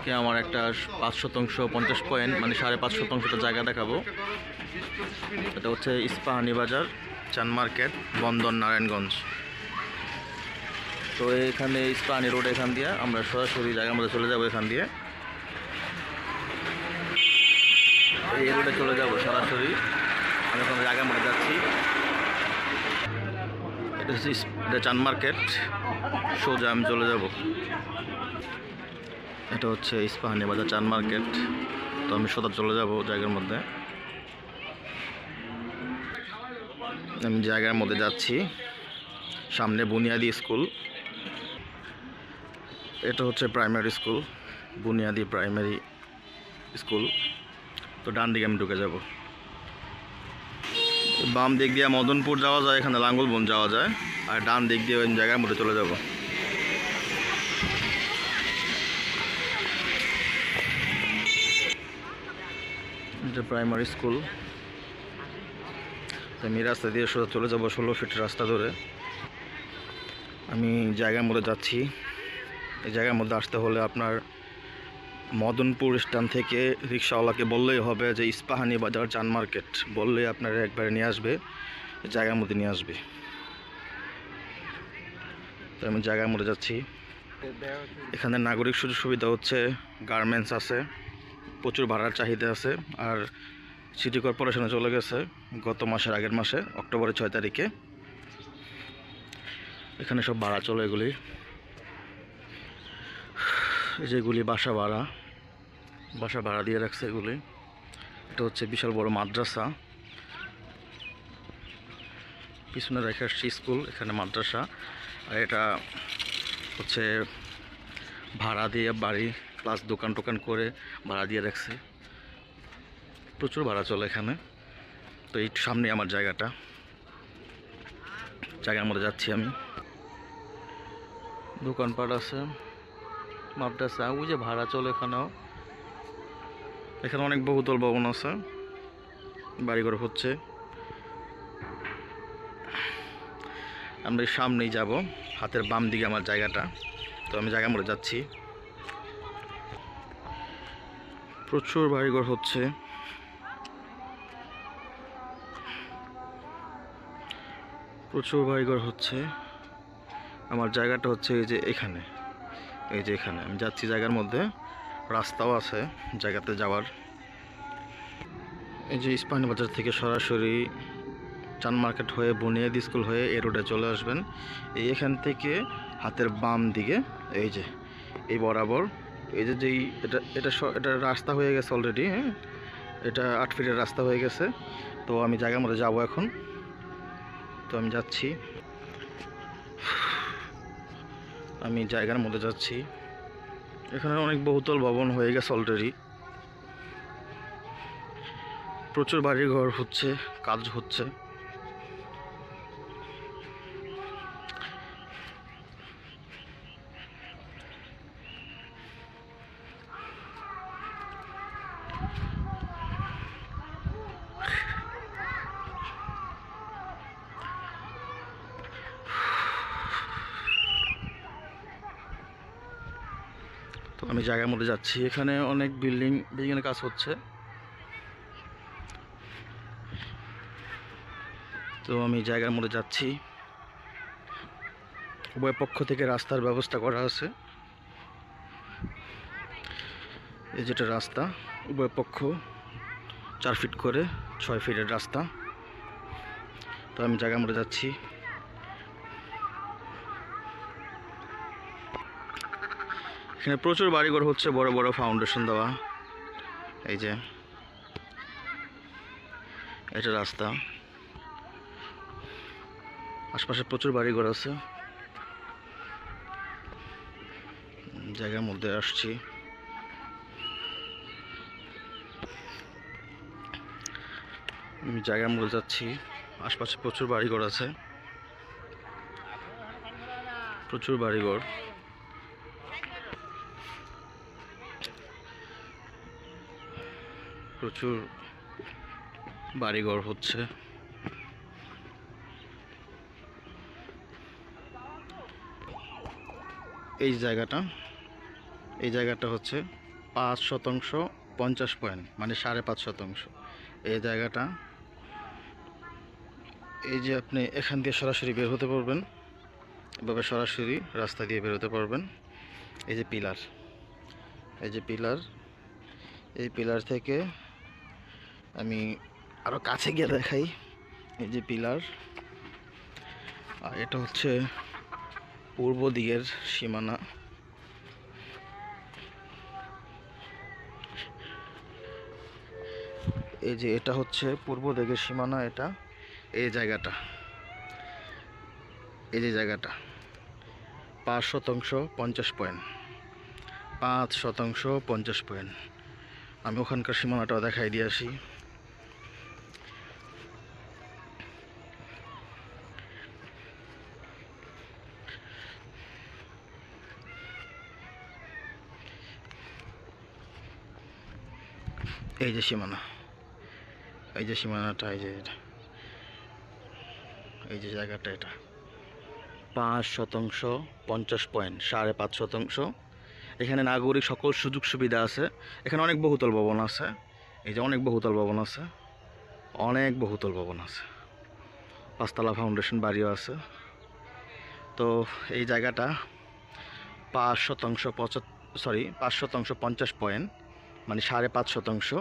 আজকে আমার একটা 5% 50 পয়েন্ট মানে 5.5% জায়গা দেখাবো। এটা হচ্ছে ইস্পাহানি বাজার, চান মার্কেট, বন্দর, নারায়ণগঞ্জ। তো এখানে ইস্পাহানি রোড, এখান দিয়ে আমরা সরাসরি জায়গার মধ্যে চলে যাব। এখান দিয়ে এই রোডে চলে যাব সরাসরি। আমি এখন জায়গার মধ্যে যাচ্ছি। এটা চান মার্কেট, সোজা আমি চলে যাব। এটা হচ্ছে ইস্পাহানি বাজার, চান মার্কেট। তো আমি সোজা চলে যাব জায়গার মধ্যে। আমি জায়গার মধ্যে যাচ্ছি। সামনে বুনিয়াদি স্কুল। এটা হচ্ছে প্রাইমারি স্কুল, বুনিয়াদি প্রাইমারি স্কুল। তো ডান দিকে আমি ঢুকে যাব। বাম দিক দিয়ে মদনপুর যাওয়া যায়, এখানে লাঙ্গলবন যাওয়া যায়। আর ডান দিক দিয়ে ওই জায়গার মধ্যে চলে যাব। এটা প্রাইমারি স্কুল। আমি রাস্তা দিয়ে সোজা চলে যাব 16 ফিট রাস্তা ধরে। আমি জায়গার মধ্যে যাচ্ছি। এই জায়গার মধ্যে আসতে হলে আপনার মদনপুর স্ট্যান্ড থেকে রিক্সাওয়ালাকে বললেই হবে যে ইস্পাহানি বাজার, চান মার্কেট বললেই আপনার একবারে নিয়ে আসবে, জায়গার মধ্যে নিয়ে আসবে। তো আমি জায়গার মধ্যে যাচ্ছি। এখানে নাগরিক সুযোগ সুবিধা হচ্ছে, গার্মেন্টস আছে, প্রচুর ভাড়ার চাহিদা আছে। আর সিটি কর্পোরেশনে চলে গেছে গত মাসের আগের মাসে, অক্টোবরের 6 তারিখে। এখানে সব ভাড়া চলে। এগুলি যেগুলি বাসা ভাড়া দিয়ে রাখছে এগুলি। এটা হচ্ছে বিশাল বড় মাদ্রাসা। পিছনে রেখে আসছি স্কুল, এখানে মাদ্রাসা। আর এটা হচ্ছে ভাড়া দিয়ে বাড়ি প্লাস দোকান টোকান করে ভাড়া দিয়ে রাখছে। প্রচুর ভাড়া চলে এখানে। তো এই সামনে আমার জায়গাটা, জায়গার মধ্যে যাচ্ছি আমি। দোকানপাট আছে, মাদ্রাসা, ওই যে ভাড়া চলে এখানেও। এখানে অনেক বহুতল ভবন আছে, বাড়িঘর হচ্ছে। আমরা সামনেই যাব, হাতের বাম দিকে আমার জায়গাটা। তো আমি জায়গার মধ্যে যাচ্ছি। প্রচুর বাড়িঘর হচ্ছে। আমার জায়গাটা হচ্ছে এই যে এখানে, এখানে আমি যাচ্ছি। জায়গার মধ্যে রাস্তাও আছে জায়গাতে যাওয়ার। এই যে ইস্পাহানি বাজার থেকে সরাসরি চান মার্কেট হয়ে বুনিয়াদি স্কুল হয়ে এই রোডে চলে আসবেন। এখান থেকে হাতের বাম দিকে এই যে এই বরাবর এই যে যেই এটা রাস্তা হয়ে গেছে অলরেডি। হ্যাঁ, এটা 8 ফিটের রাস্তা হয়ে গেছে। তো আমি জায়গার মধ্যে যাব এখন। তো আমি যাচ্ছি, আমি জায়গার মধ্যে যাচ্ছি। এখানে অনেক বহুতল ভবন হয়ে গেছে অলরেডি। প্রচুর বাড়িঘর হচ্ছে, কাজ হচ্ছে। তো আমি জায়গার মধ্যে যাচ্ছি। এখানে অনেক বিল্ডিংয়ের কাজ হচ্ছে। তো আমি জায়গার মধ্যে যাচ্ছি। উভয় পক্ষ থেকে রাস্তার ব্যবস্থা করা আছে। এই যেটা রাস্তা, উভয় পক্ষ 4 ফিট করে 6 ফিটের রাস্তা। তো আমি জায়গার মধ্যে যাচ্ছি। এখানে প্রচুর বাড়িঘর হচ্ছে, বড় বড় ফাউন্ডেশন দেওয়া। এই যে এটা রাস্তা, আশপাশে প্রচুর বাড়িঘর আছে। জায়গার মধ্যে আসছি। আমি জায়গার মধ্যে যাচ্ছি। আশপাশে প্রচুর বাড়িঘর আছে, প্রচুর বাড়িঘর। প্রচুর বাড়িঘর হচ্ছে। এই জায়গাটা হচ্ছে 5% 50 পয়েন্ট, মানে 5.5%। এই জায়গাটা, এই যে আপনি এখান দিয়ে সরাসরি বের হতে পারবেন, এভাবে সরাসরি রাস্তা দিয়ে বের হতে পারবেন। এই যে পিলার, এই যে পিলার, এই পিলার থেকে আমি আরও কাছে গিয়ে দেখাই। এই যে পিলার, আর এটা হচ্ছে পূর্ব দিকের সীমানা। এই যে এটা হচ্ছে পূর্ব দিকের সীমানা। এটা এই জায়গাটা, এই যে জায়গাটা 5% 50 পয়েন্ট, 5% 50 পয়েন্ট। আমি ওখানকার সীমানাটাও দেখাই দিয়ে আসি। এই যে সীমানা, এই যে সীমানাটা, এই যে এটা, এই যে জায়গাটা, এটা 5% 50 পয়েন্ট, 5.5%। এখানে নাগরিক সকল সুযোগ সুবিধা আছে। এখানে অনেক বহুতল ভবন আছে। এই যে অনেক বহুতল ভবন আছে, অনেক বহুতল ভবন আছে, 5তলা ফাউন্ডেশন বাড়িও আছে। তো এই জায়গাটা 5% 50 পয়েন্ট, মানে 5.5%,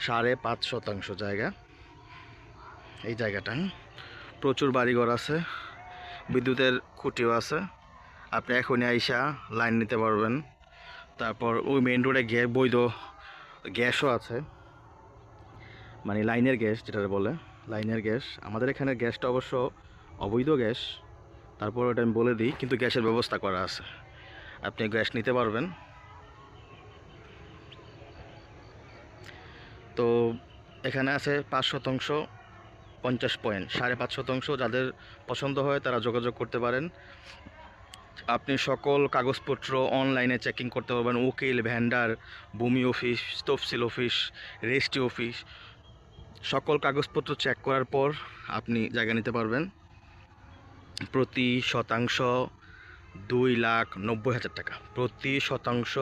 5.5% জায়গা। এই জায়গাটা প্রচুর বাড়িঘর আছে, বিদ্যুতের খুঁটিও আছে। আপনি এখনই আইসা লাইন নিতে পারবেন। তারপর ওই মেইন রোডে বৈধ গ্যাসও আছে, মানে লাইনের গ্যাস যেটা বলে, লাইনের গ্যাস। আমাদের এখানে গ্যাসটা অবশ্য অবৈধ গ্যাস, তারপর ওটা আমি বলে দিই, কিন্তু গ্যাসের ব্যবস্থা করা আছে, আপনি গ্যাস নিতে পারবেন। তো এখানে আছে 5% 50 পয়েন্ট, 5.5%। যাদের পছন্দ হয় তারা যোগাযোগ করতে পারেন। আপনি সকল কাগজপত্র অনলাইনে চেকিং করতে পারবেন। উকিল, ভেন্ডার, ভূমি অফিস, তফসিল অফিস, রেজিস্ট্রি অফিস, সকল কাগজপত্র চেক করার পর আপনি জায়গা নিতে পারবেন। প্রতি শতাংশ 2,90,000 টাকা, প্রতি শতাংশ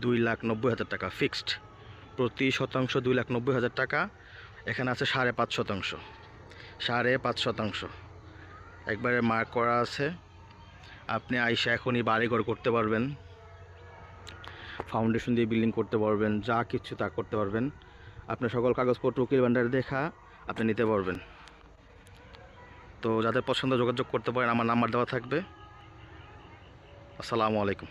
2,90,000 টাকা ফিক্সড, প্রতি শতাংশ 2,90,000 টাকা। এখানে আছে 5.5%, 5.5%, একবারে মার্ক করা আছে। আপনি আইসা এখনই বাড়িঘর করতে পারবেন, ফাউন্ডেশন দিয়ে বিল্ডিং করতে পারবেন, যা কিছু তা করতে পারবেন। আপনার সকল কাগজপত্র উকিল ভেন্ডার দেখা আপনি নিতে পারবেন। তো যাদের পছন্দ যোগাযোগ করতে পারেন, আমার নাম্বার দেওয়া থাকবে। আসসালামু আলাইকুম।